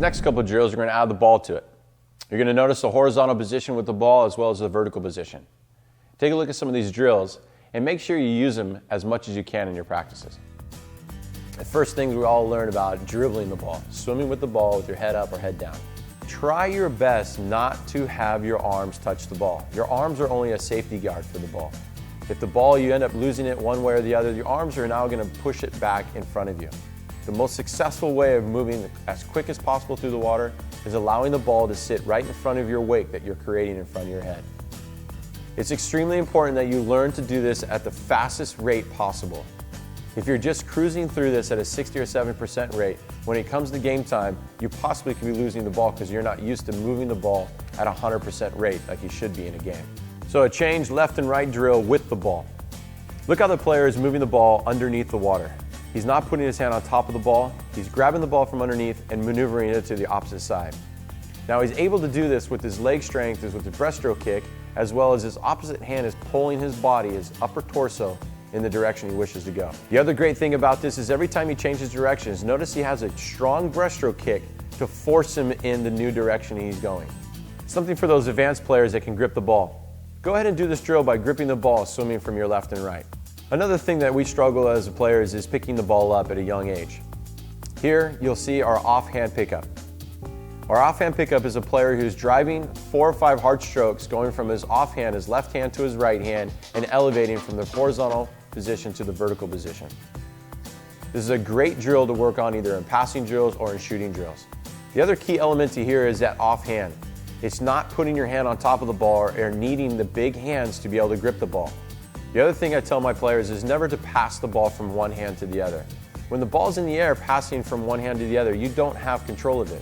Next couple of drills, you're going to add the ball to it. You're going to notice the horizontal position with the ball as well as the vertical position. Take a look at some of these drills and make sure you use them as much as you can in your practices. The first thing we all learn about dribbling the ball, swimming with the ball with your head up or head down. Try your best not to have your arms touch the ball. Your arms are only a safety guard for the ball. If the ball, you end up losing it one way or the other, your arms are now going to push it back in front of you. The most successful way of moving as quick as possible through the water is allowing the ball to sit right in front of your wake that you're creating in front of your head. It's extremely important that you learn to do this at the fastest rate possible. If you're just cruising through this at a 60 or 70% rate, when it comes to game time, you possibly could be losing the ball because you're not used to moving the ball at 100% rate like you should be in a game. So a change left and right drill with the ball. Look how the player is moving the ball underneath the water. He's not putting his hand on top of the ball, he's grabbing the ball from underneath and maneuvering it to the opposite side. Now he's able to do this with his leg strength, with his breaststroke kick, as well as his opposite hand is pulling his body, his upper torso, in the direction he wishes to go. The other great thing about this is every time he changes directions, notice he has a strong breaststroke kick to force him in the new direction he's going. Something for those advanced players that can grip the ball. Go ahead and do this drill by gripping the ball, swimming from your left and right. Another thing that we struggle as players is picking the ball up at a young age. Here you'll see our offhand pickup. Our offhand pickup is a player who's driving 4 or 5 hard strokes, going from his offhand, his left hand to his right hand, and elevating from the horizontal position to the vertical position. This is a great drill to work on either in passing drills or in shooting drills. The other key element to here is that offhand. It's not putting your hand on top of the ball or needing the big hands to be able to grip the ball. The other thing I tell my players is never to pass the ball from one hand to the other. When the ball's in the air passing from one hand to the other, you don't have control of it.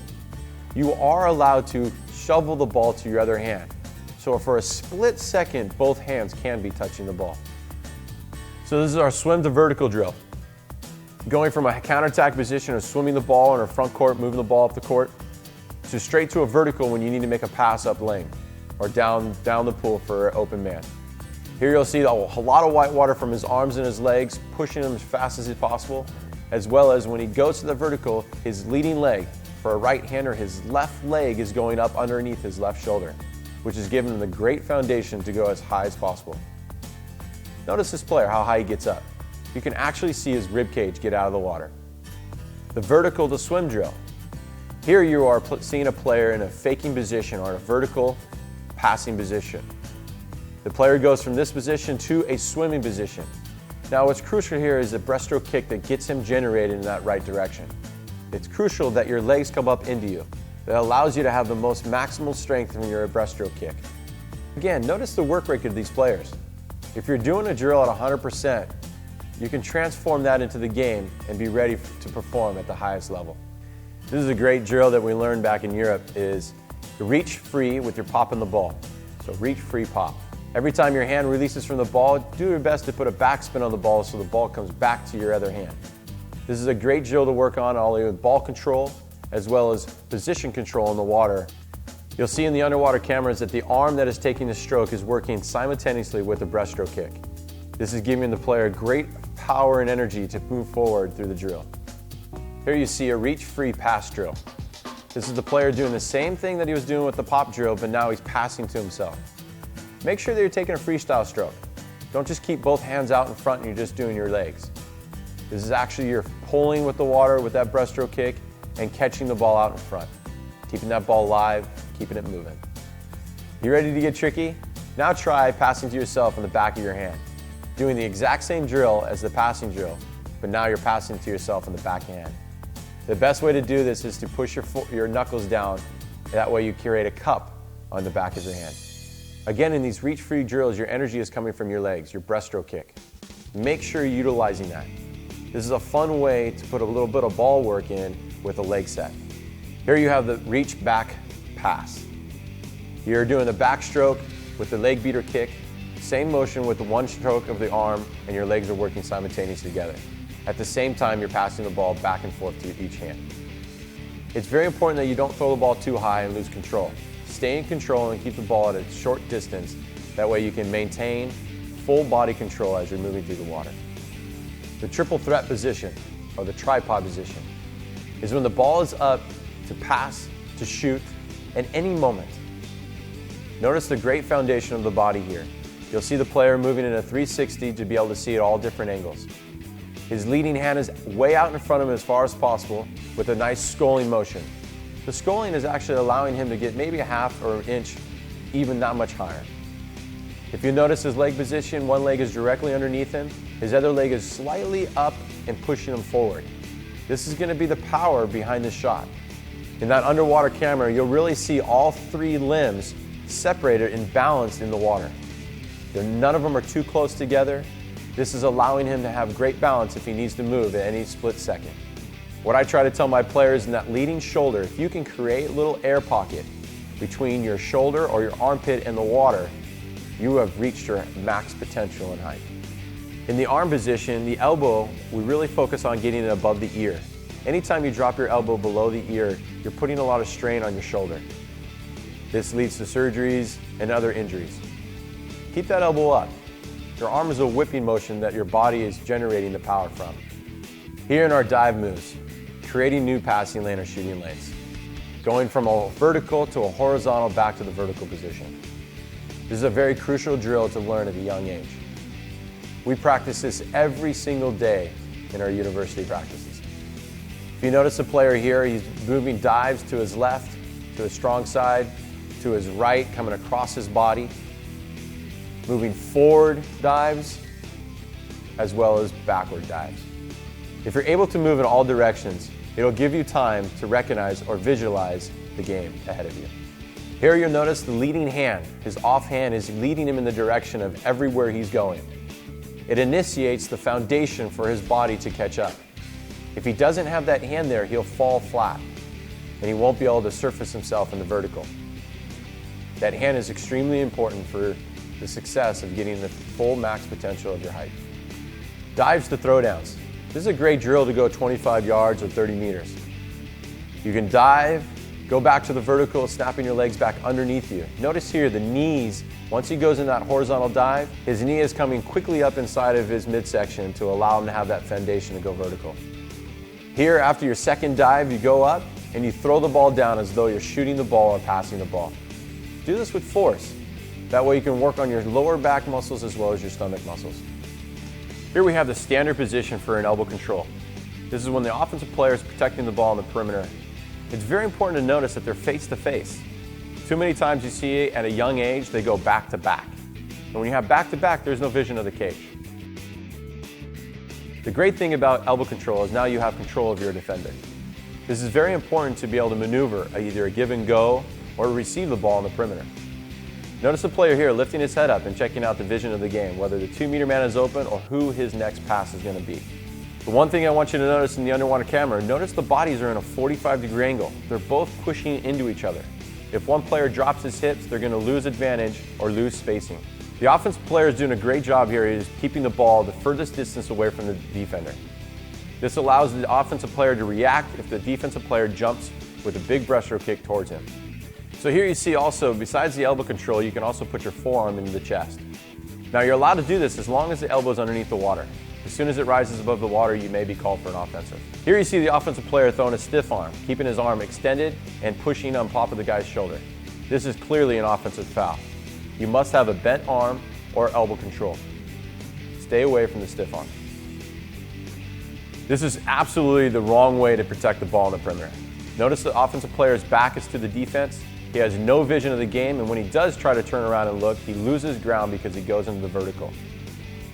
You are allowed to shovel the ball to your other hand. So for a split second, both hands can be touching the ball. So this is our swim to vertical drill. Going from a counterattack position of swimming the ball in our front court, moving the ball up the court, to straight to a vertical when you need to make a pass up lane or down the pool for an open man. Here you'll see a lot of white water from his arms and his legs, pushing him as fast as possible, as well as when he goes to the vertical, his leading leg, for a right-hander, his left leg is going up underneath his left shoulder, which is giving him the great foundation to go as high as possible. Notice this player, how high he gets up. You can actually see his rib cage get out of the water. The vertical to swim drill. Here you are seeing a player in a faking position or a vertical passing position. The player goes from this position to a swimming position. Now what's crucial here is the breaststroke kick that gets him generated in that right direction. It's crucial that your legs come up into you. That allows you to have the most maximal strength from your breaststroke kick. Again, notice the work rate of these players. If you're doing a drill at 100%, you can transform that into the game and be ready to perform at the highest level. This is a great drill that we learned back in Europe is reach free with your pop in the ball. So reach free pop. Every time your hand releases from the ball, do your best to put a backspin on the ball so the ball comes back to your other hand. This is a great drill to work on all with ball control as well as position control in the water. You'll see in the underwater cameras that the arm that is taking the stroke is working simultaneously with the breaststroke kick. This is giving the player great power and energy to move forward through the drill. Here you see a reach-free pass drill. This is the player doing the same thing that he was doing with the pop drill, but now he's passing to himself. Make sure that you're taking a freestyle stroke. Don't just keep both hands out in front and you're just doing your legs. This is actually you're pulling with the water with that breaststroke kick and catching the ball out in front. Keeping that ball live, keeping it moving. You ready to get tricky? Now try passing to yourself in the back of your hand. Doing the exact same drill as the passing drill, but now you're passing to yourself in the back hand. The best way to do this is to push your knuckles down. That way you create a cup on the back of your hand. Again, in these reach-free drills, your energy is coming from your legs, your breaststroke kick. Make sure you're utilizing that. This is a fun way to put a little bit of ball work in with a leg set. Here you have the reach back pass. You're doing the backstroke with the leg beater kick, same motion with the one stroke of the arm, and your legs are working simultaneously together. At the same time, you're passing the ball back and forth to each hand. It's very important that you don't throw the ball too high and lose control. Stay in control and keep the ball at a short distance. That way you can maintain full body control as you're moving through the water. The triple threat position, or the tripod position, is when the ball is up to to pass, to shoot, at any moment. Notice the great foundation of the body here. You'll see the player moving in a 360 to be able to see at all different angles. His leading hand is way out in front of him as far as possible with a nice sculling motion. The sculling is actually allowing him to get maybe a half or an inch, even not much higher. If you notice his leg position, one leg is directly underneath him, his other leg is slightly up and pushing him forward. This is going to be the power behind the shot. In that underwater camera, you'll really see all three limbs separated and balanced in the water. None of them are too close together. This is allowing him to have great balance if he needs to move at any split second. What I try to tell my players in that leading shoulder, if you can create a little air pocket between your shoulder or your armpit and the water, you have reached your max potential in height. In the arm position, the elbow, we really focus on getting it above the ear. Anytime you drop your elbow below the ear, you're putting a lot of strain on your shoulder. This leads to surgeries and other injuries. Keep that elbow up. Your arm is a whipping motion that your body is generating the power from. Here in our dive moves, creating new passing lane or shooting lanes. Going from a vertical to a horizontal back to the vertical position. This is a very crucial drill to learn at a young age. We practice this every single day in our university practices. If you notice the player here, he's moving dives to his left, to his strong side, to his right, coming across his body. Moving forward dives, as well as backward dives. If you're able to move in all directions, it'll give you time to recognize or visualize the game ahead of you. Here you'll notice the leading hand. His offhand is leading him in the direction of everywhere he's going. It initiates the foundation for his body to catch up. If he doesn't have that hand there, he'll fall flat, and he won't be able to surface himself in the vertical. That hand is extremely important for the success of getting the full max potential of your height. Dives to throwdowns. This is a great drill to go 25 yards or 30 meters. You can dive, go back to the vertical, snapping your legs back underneath you. Notice here the knees, once he goes in that horizontal dive, his knee is coming quickly up inside of his midsection to allow him to have that foundation to go vertical. Here, after your second dive, you go up and you throw the ball down as though you're shooting the ball or passing the ball. Do this with force. That way you can work on your lower back muscles as well as your stomach muscles. Here we have the standard position for an elbow control. This is when the offensive player is protecting the ball on the perimeter. It's very important to notice that they're face to face. Too many times you see at a young age, they go back to back. And when you have back to back, there's no vision of the cage. The great thing about elbow control is now you have control of your defender. This is very important to be able to maneuver either a give and go or receive the ball on the perimeter. Notice the player here lifting his head up and checking out the vision of the game, whether the 2-meter man is open or who his next pass is going to be. The one thing I want you to notice in the underwater camera, notice the bodies are in a 45-degree angle. They're both pushing into each other. If one player drops his hips, they're going to lose advantage or lose spacing. The offensive player is doing a great job here. He is keeping the ball the furthest distance away from the defender. This allows the offensive player to react if the defensive player jumps with a big breaststroke kick towards him. So here you see also, besides the elbow control, you can also put your forearm into the chest. Now you're allowed to do this as long as the elbow is underneath the water. As soon as it rises above the water, you may be called for an offensive. Here you see the offensive player throwing a stiff arm, keeping his arm extended and pushing on top of the guy's shoulder. This is clearly an offensive foul. You must have a bent arm or elbow control. Stay away from the stiff arm. This is absolutely the wrong way to protect the ball on the perimeter. Notice the offensive player's back is to the defense. He has no vision of the game, and when he does try to turn around and look, he loses ground because he goes into the vertical.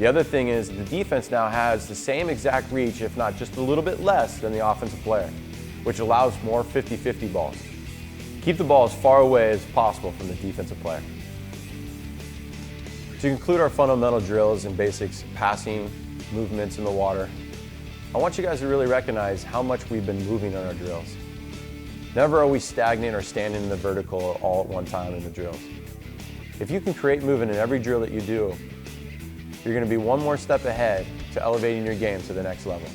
The other thing is the defense now has the same exact reach, if not just a little bit less than the offensive player, which allows more 50-50 balls. Keep the ball as far away as possible from the defensive player. To conclude our fundamental drills and basics, passing, movements in the water, I want you guys to really recognize how much we've been moving on our drills. Never are we stagnant or standing in the vertical all at one time in the drills. If you can create movement in every drill that you do, you're going to be one more step ahead to elevating your game to the next level.